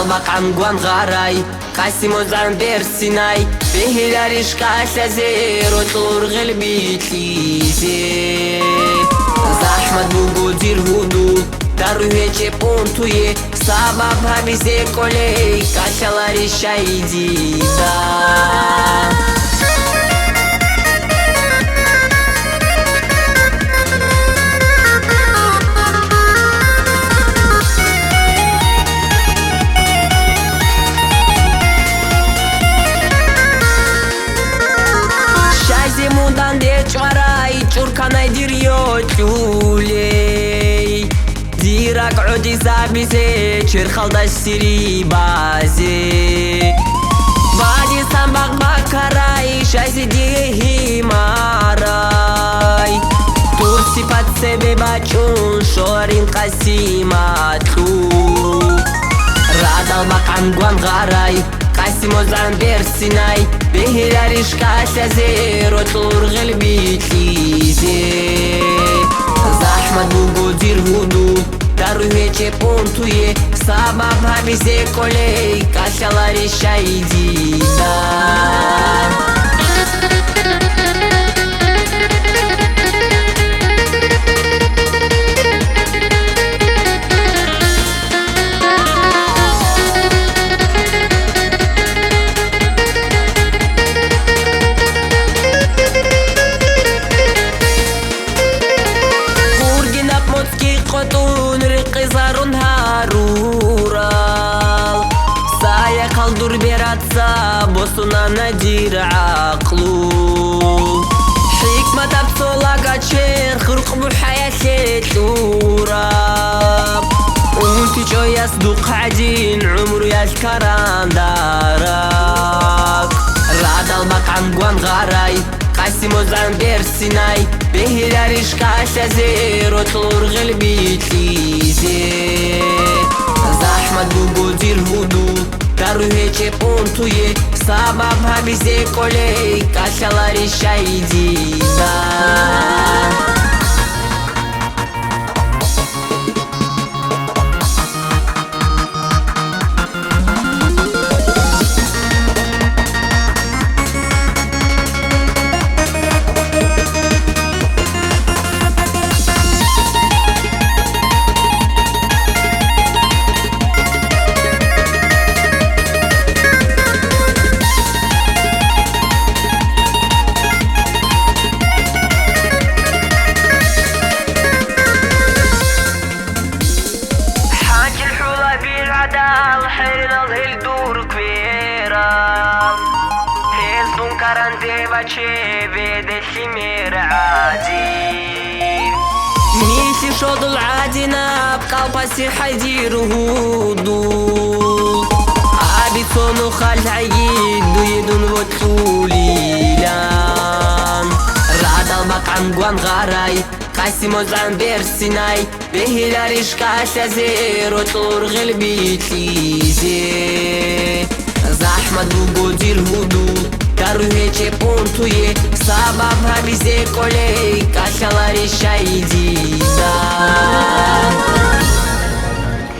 Maqam Guan Gharay Qasimo Zan Bersinay Behilarish Qashazero Tur Ghelbi Tlize Zahmat Bugudir Hudu Daruheche Puntuye Sabab Habize Kolei Kashalari Shaidida Mudan de çaray çurkanay diriyo çuley Dirak udiza bize çırkhaldaş siri baze Badi sambak bakaray şaysi dihi maray Tu sifat sebeba çun şorin qasimatlu Radal Maqam Guan Gharay Qasimo Zan Bersinay Behilarish Qashazero Tur Ghelbi Tlize Zahmat Bugudir Hudu Daruheche Puntuye Sabab Habize Kolei Kashalari Shaidida Qotun riqizarun harural Saya qaldur beratsa bosuna nadir aqlu Hikmat absolaga cher khurq bu hayat turab Unti joyas duqadin umru yashkaran darak Radal Maqam Guan Gharay Qasimo Zan Bersinay Behilarish Qashazero Tur Ghelbi Tlize Zahmat Bugudir Hudu Daruheche Puntuye Sabab Habize Kolei Kashalari Shaidida Миси шодул адина бқалпаси хадиру худу Абитону халайиду едун вотулилан Радал Maqam Guan Gharay Qasimo Zan Bersinay Behilarish Qashazero Tur Ghelbi Tlize Zahmat Bugudir Hudu Daruheche Puntuye Sabab Habize Kolei